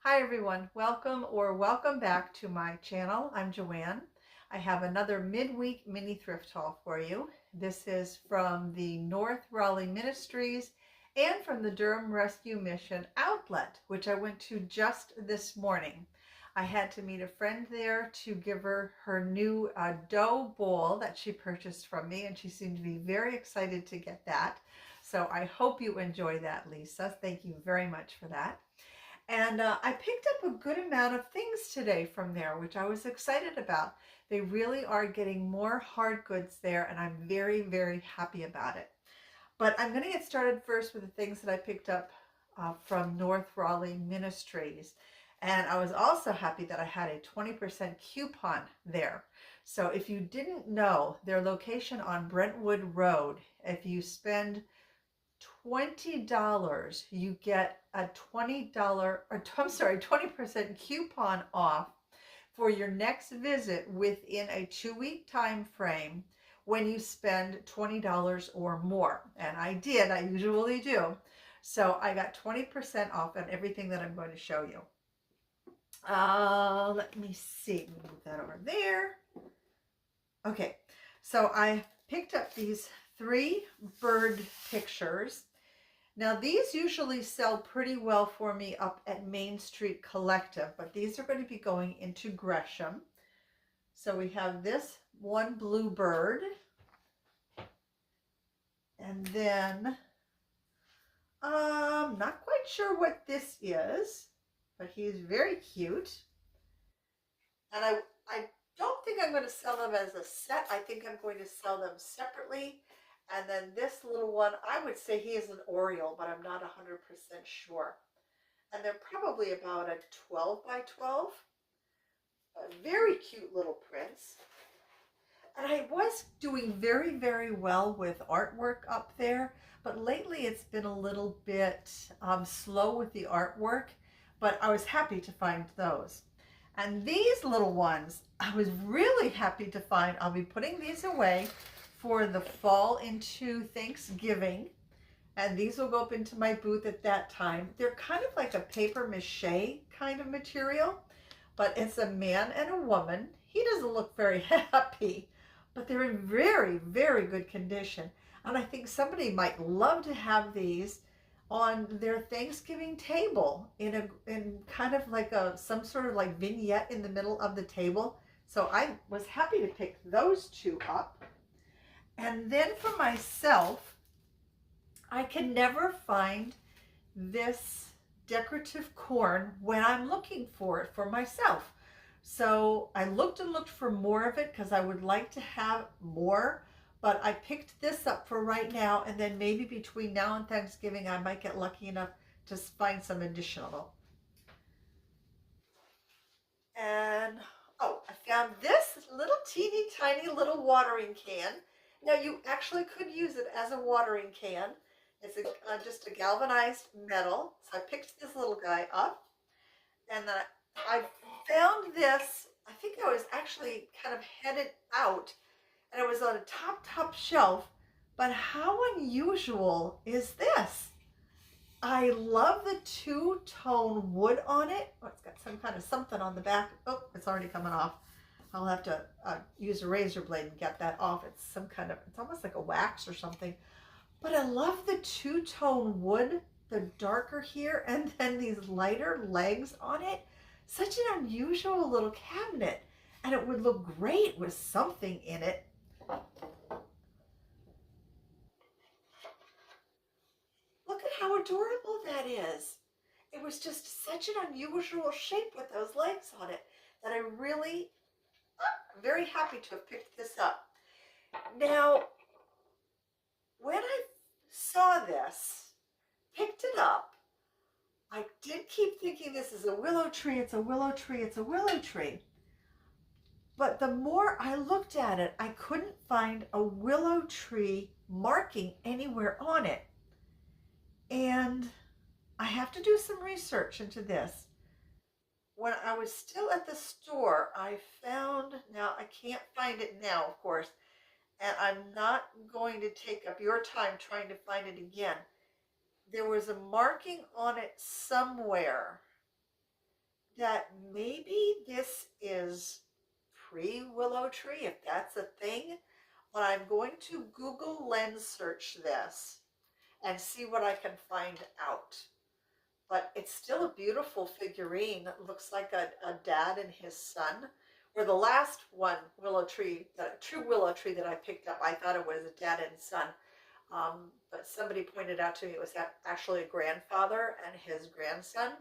Hi everyone, welcome back to my channel. I'm Joanne. I have another midweek mini thrift haul for you. This is from the North Raleigh Ministries and from the Durham Rescue Mission Outlet, which I went to just this morning. I had to meet a friend there to give her her new dough bowl that she purchased from me, and she seemed to be very excited to get that. So I hope you enjoy that, Lisa. Thank you very much for that. And I picked up a good amount of things today from there, which I was excited about. They really are getting more hard goods there, and I'm very, very happy about it. But I'm going to get started first with the things that I picked up from North Raleigh Ministries. And I was also happy that I had a 20% coupon there. So if you didn't know, their location on Brentwood Road, if you spend $20, you get a $20 coupon off for your next visit within a 2-week time frame when you spend $20 or more. And I did, I usually do. So I got 20% off on everything that I'm going to show you. Let me see, move that over there. Okay, so I picked up these 3 bird pictures. Now these usually sell pretty well for me up at Main Street Collective, but these are going to be going into Gresham. So we have this one blue bird, and then I'm not quite sure what this is, but he's very cute. And I don't think I'm going to sell them as a set. I think I'm going to sell them separately. And then this little one, I would say he is an Oriole, but I'm not 100% sure. And they're probably about a 12 by 12. A very cute little prints. And I was doing very, very well with artwork up there, but lately it's been a little bit slow with the artwork, but I was happy to find those. And these little ones, I was really happy to find. I'll be putting these away for the fall into Thanksgiving, and these will go up into my booth at that time. They're kind of like a paper mache kind of material, but it's a man and a woman. He doesn't look very happy, but they're in very, very good condition. And I think somebody might love to have these on their Thanksgiving table in kind of like some sort of like vignette in the middle of the table. So I was happy to pick those 2 up. And then for myself, I can never find this decorative corn when I'm looking for it for myself. So I looked and looked for more of it because I would like to have more, but I picked this up for right now, and then maybe between now and Thanksgiving I might get lucky enough to find some additional. And oh, I found this little teeny tiny little watering can. Now you actually could use it as a watering can. It's just a galvanized metal. So I picked this little guy up, and then I found this. I think I was actually kind of headed out, and it was on a top shelf. But how unusual is this? I love the 2-tone wood on it. Oh, it's got some kind of something on the back. Oh, it's already coming off. I'll have to use a razor blade and get that off. It's some kind of, it's almost like a wax or something. But I love the 2-tone wood, the darker here, and then these lighter legs on it. Such an unusual little cabinet. And it would look great with something in it. Look at how adorable that is. It was just such an unusual shape with those legs on it that I really, I'm very happy to have picked this up. Now, when I saw this, picked it up, I did keep thinking this is a willow tree, it's a willow tree, it's a willow tree. But the more I looked at it, I couldn't find a willow tree marking anywhere on it. And I have to do some research into this. When I was still at the store, I found, now I can't find it now, of course, and I'm not going to take up your time trying to find it again. There was a marking on it somewhere that maybe this is pre-willow tree, if that's a thing. But I'm going to Google lens search this and see what I can find out. But it's still a beautiful figurine. It looks like a dad and his son. Where the last one, willow tree, the true willow tree that I picked up, I thought it was a dad and son. But somebody pointed out to me it was actually a grandfather and his grandson.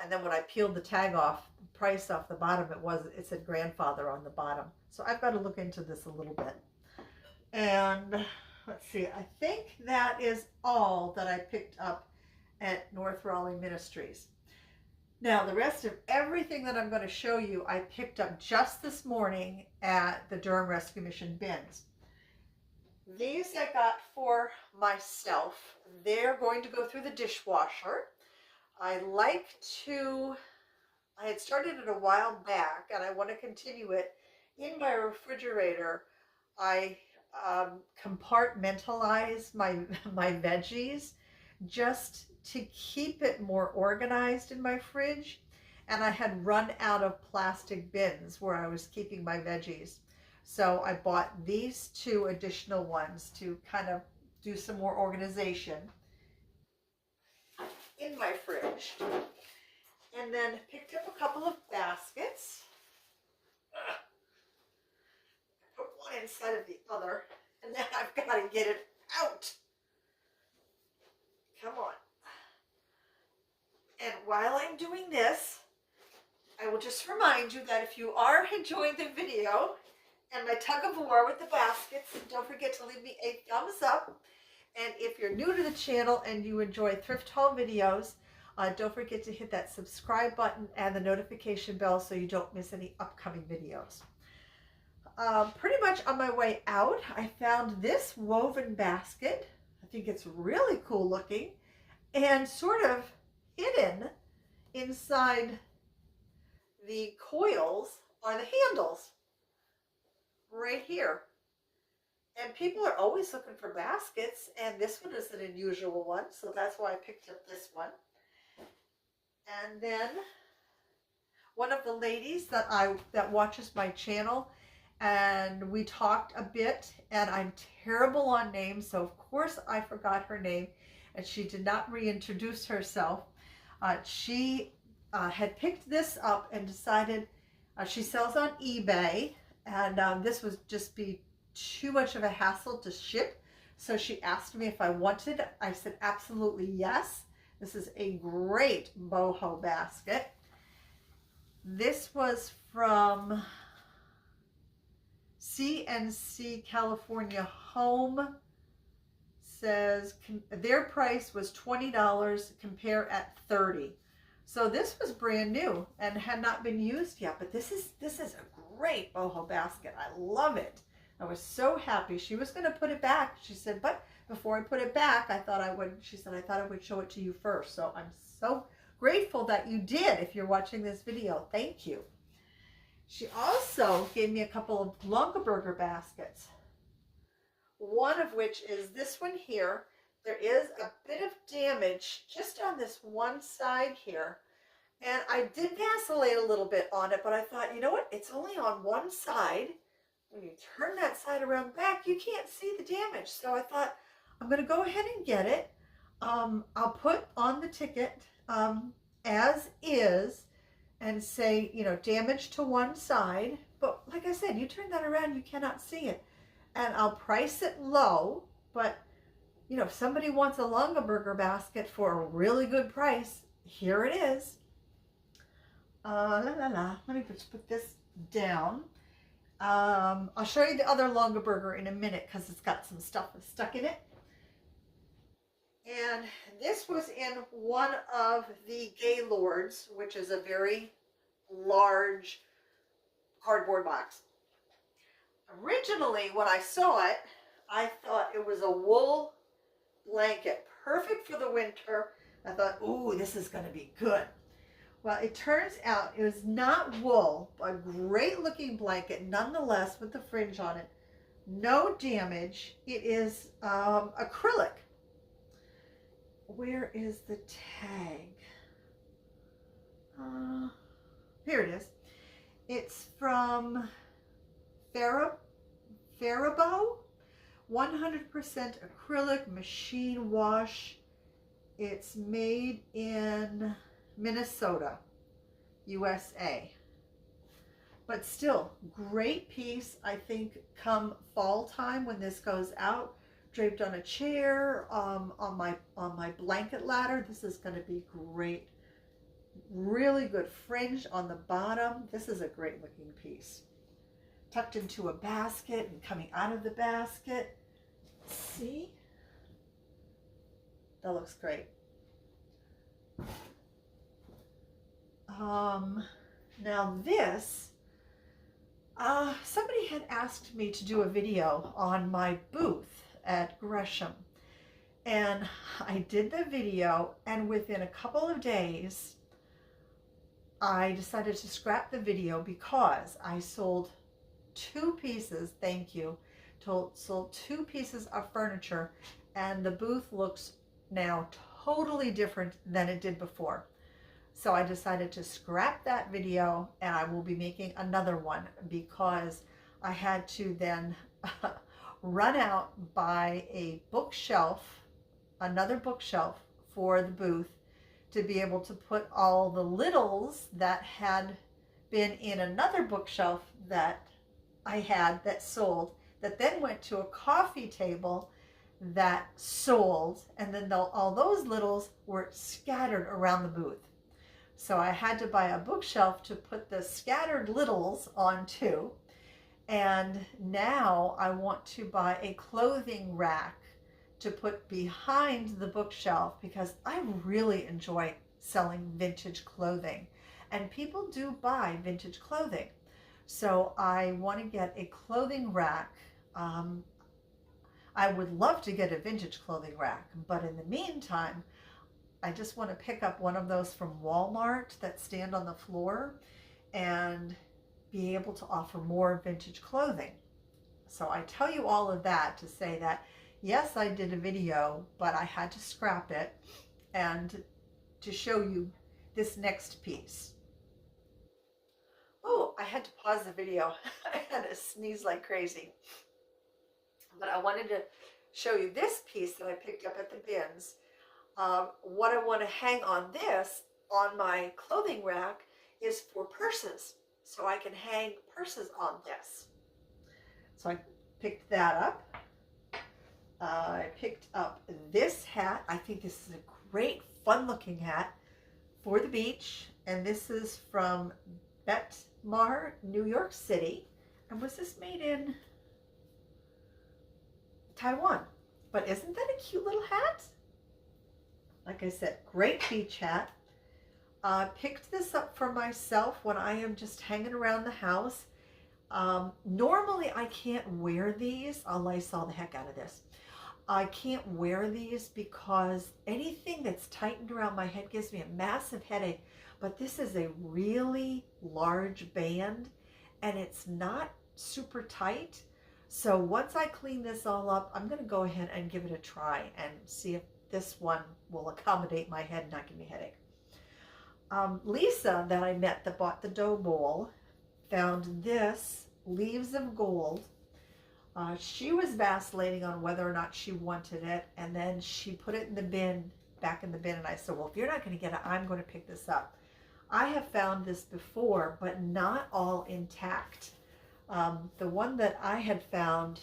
And then when I peeled the tag off, the price off the bottom, it said grandfather on the bottom. So I've got to look into this a little bit. And let's see, I think that is all that I picked up at North Raleigh Ministries. Now, the rest of everything that I'm going to show you, I picked up just this morning at the Durham Rescue Mission bins. These I got for myself. They're going to go through the dishwasher. I had started it a while back and I want to continue it. In my refrigerator, I compartmentalize my veggies just to keep it more organized in my fridge. And I had run out of plastic bins where I was keeping my veggies. So I bought these 2 additional ones to kind of do some more organization in my fridge. And then picked up a couple of baskets. Put one inside of the other, and then I've got to get it out. Come on. And while I'm doing this, I will just remind you that if you are enjoying the video and my tug of war with the baskets, don't forget to leave me a thumbs up. And if you're new to the channel and you enjoy thrift haul videos, don't forget to hit that subscribe button and the notification bell so you don't miss any upcoming videos. Pretty much on my way out, I found this woven basket. I think it's really cool looking and sort of hidden inside the coils are the handles right here. And people are always looking for baskets, and this one is an unusual one, so that's why I picked up this one. And then one of the ladies that watches my channel, and we talked a bit, and I'm terrible on names, so of course I forgot her name, and she did not reintroduce herself. She had picked this up and decided she sells on eBay, and this would just be too much of a hassle to ship. So she asked me if I wanted. I said absolutely yes. This is a great boho basket. This was from CNC California Home. Says their price was $20, compare at $30. So this was brand new and had not been used yet, but this is a great boho basket. I love it. I was so happy. She was going to put it back. She said, but before I put it back, she said, I thought I would show it to you first. So I'm so grateful that you did. If you're watching this video, thank you. She also gave me a couple of Longaberger baskets. One of which is this one here. There is a bit of damage just on this one side here. And I did vacillate a little bit on it, but I thought, you know what? It's only on one side. When you turn that side around back, you can't see the damage. So I thought, I'm going to go ahead and get it. I'll put on the ticket as is and say, you know, damage to one side. But like I said, you turn that around, you cannot see it. And I'll price it low, but you know, if somebody wants a Longaberger basket for a really good price, here it is. Let me just put this down. I'll show you the other Longaberger in a minute because it's got some stuff stuck in it. And this was in one of the Gaylords, which is a very large cardboard box. Originally, when I saw it, I thought it was a wool blanket, perfect for the winter. I thought, ooh, this is going to be good. Well, it turns out it was not wool, a great looking blanket, nonetheless, with the fringe on it. No damage. It is acrylic. Where is the tag? Here it is. It's from Faribault, 100% acrylic machine wash. It's made in Minnesota, USA. But still, great piece. I think come fall time when this goes out, draped on a chair, on my blanket ladder, this is going to be great. Really good fringe on the bottom. This is a great looking piece. Tucked into a basket and coming out of the basket. See? That looks great. Now this, somebody had asked me to do a video on my booth at Gresham, and I did the video, and within a couple of days I decided to scrap the video because I sold 2 pieces, thank you, sold 2 pieces of furniture, and the booth looks now totally different than it did before. So I decided to scrap that video, and I will be making another one because I had to then run out, buy a bookshelf, another bookshelf for the booth to be able to put all the littles that had been in another bookshelf that I had that sold, that then went to a coffee table that sold, and then all those littles were scattered around the booth. So I had to buy a bookshelf to put the scattered littles onto. And now I want to buy a clothing rack to put behind the bookshelf because I really enjoy selling vintage clothing. And people do buy vintage clothing. So I want to get a clothing rack. I would love to get a vintage clothing rack, but in the meantime, I just want to pick up one of those from Walmart that stand on the floor and be able to offer more vintage clothing. So I tell you all of that to say that, yes, I did a video, but I had to scrap it and to show you this next piece. Oh, I had to pause the video. I had to sneeze like crazy. But I wanted to show you this piece that I picked up at the bins. What I want to hang on this, on my clothing rack, is for purses. So I can hang purses on this. So I picked that up. I picked up this hat. I think this is a great, fun-looking hat for the beach. And this is from Betmar, New York City. And was this made in Taiwan? But isn't that a cute little hat? Like I said, great beach hat. Picked this up for myself when I am just hanging around the house. Normally I can't wear these. I'll Lysol the heck out of this. I can't wear these because anything that's tightened around my head gives me a massive headache. But this is a really large band and it's not super tight. So once I clean this all up, I'm going to go ahead and give it a try and see if this one will accommodate my head and not give me a headache. Lisa, that I met that bought the dough bowl, found this Leaves of Gold. She was vacillating on whether or not she wanted it, and then she put it in the bin, back in the bin, and I said, well, if you're not going to get it, I'm going to pick this up. I have found this before, but not all intact. The one that I had found,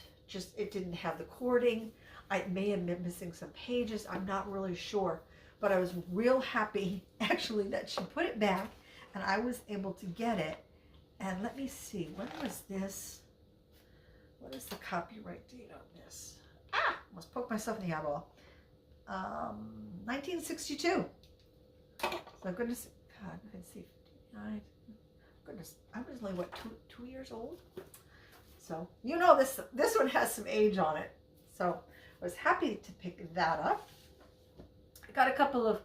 it didn't have the cording. I may have been missing some pages. I'm not really sure. But I was real happy, actually, that she put it back and I was able to get it. And let me see, when was this? What is the copyright date on this? Almost poked myself in the eyeball. 1962. So goodness, God, let's see, 59. Goodness, I was only, what, two years old? So, you know, this one has some age on it. So I was happy to pick that up. I got a couple of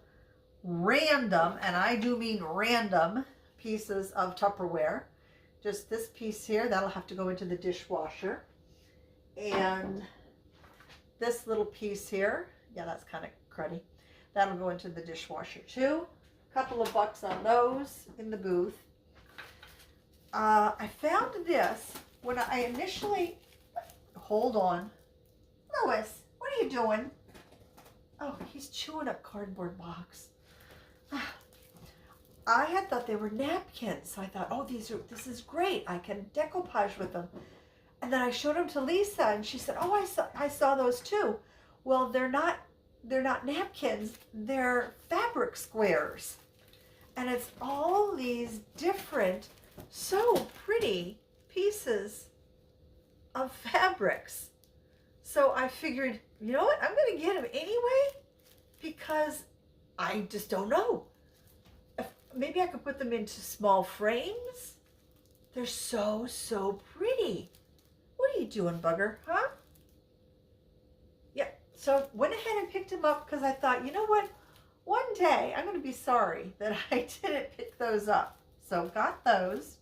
random, and I do mean random, pieces of Tupperware. Just this piece here, that'll have to go into the dishwasher. And this little piece here, yeah, that's kind of cruddy. That'll go into the dishwasher too. A couple of bucks on those in the booth. I found this when I initially, hold on. Louis, what are you doing? Oh, he's chewing a cardboard box. I had thought they were napkins, so I thought, oh, this is great. I can decoupage with them. And then I showed them to Lisa, and she said, oh, I saw those too. Well, they're not napkins. They're fabric squares, and it's all these different, so pretty pieces of fabrics. So I figured, you know what? I'm going to get them anyway because I just don't know. Maybe I could put them into small frames. They're so, so pretty. What are you doing, bugger? Huh? Yeah, so went ahead and picked them up because I thought, you know what? One day I'm going to be sorry that I didn't pick those up. So got those.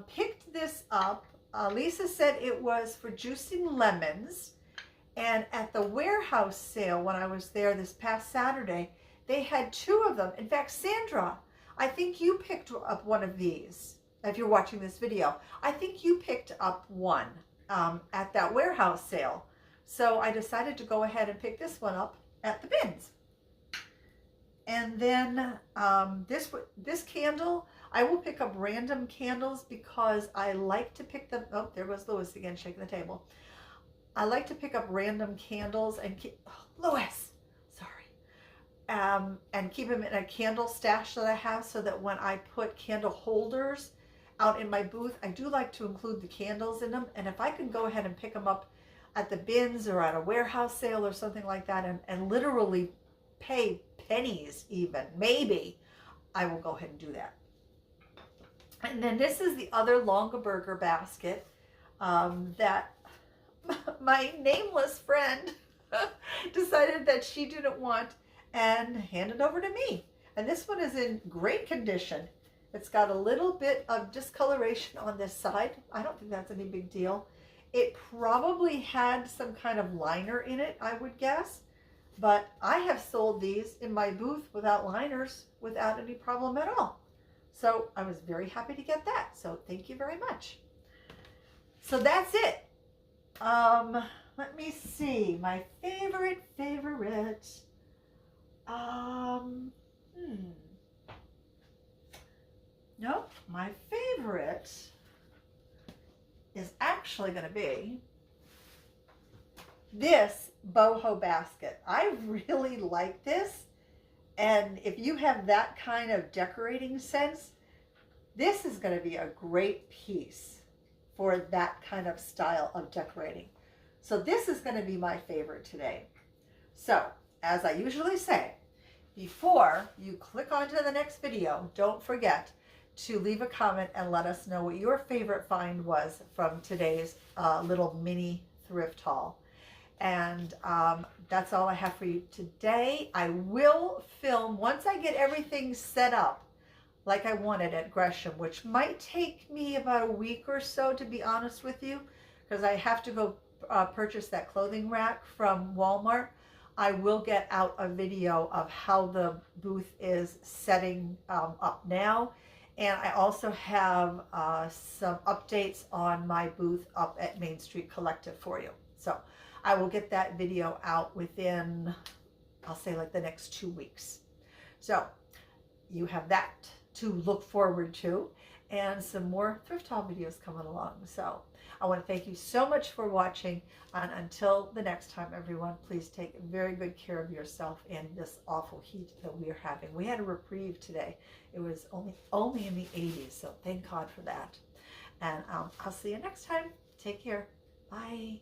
Picked this up. Lisa said it was for juicing lemons. And at the warehouse sale when I was there this past Saturday, they had 2 of them. In fact, Sandra, I think you picked up one of these. If you're watching this video, I think you picked up one at that warehouse sale. So I decided to go ahead and pick this one up at the bins. And then this candle, I will pick up random candles because I like to pick them. Oh, there goes Louis again, shaking the table. I like to pick up random candles and keep, oh, Louis, sorry. And keep them in a candle stash that I have so that when I put candle holders out in my booth, I do like to include the candles in them. And if I can go ahead and pick them up at the bins or at a warehouse sale or something like that and literally pay pennies even, maybe, I will go ahead and do that. And then this is the other Longaberger basket that my nameless friend decided that she didn't want and handed over to me. And this one is in great condition. It's got a little bit of discoloration on this side. I don't think that's any big deal. It probably had some kind of liner in it, I would guess. But I have sold these in my booth without liners, without any problem at all. So I was very happy to get that. So thank you very much. So that's it. Let me see. My favorite. No, my favorite is actually going to be this boho basket. I really like this. And if you have that kind of decorating sense, this is going to be a great piece for that kind of style of decorating. So this is going to be my favorite today. So, as I usually say, before you click onto the next video, don't forget to leave a comment and let us know what your favorite find was from today's little mini thrift haul. And that's all I have for you today. I will film once I get everything set up like I wanted at Gresham, which might take me about a week or so, to be honest with you, because I have to go purchase that clothing rack from Walmart. I will get out a video of how the booth is setting up now. And I also have some updates on my booth up at Main Street Collective for you. So I will get that video out within, I'll say, like the next 2 weeks. So you have that to look forward to, and some more thrift haul videos coming along. So I want to thank you so much for watching, and until the next time, everyone, please take very good care of yourself in this awful heat that we are having. We had a reprieve today. It was only in the 80s, so thank God for that. And I'll see you next time. Take care. Bye.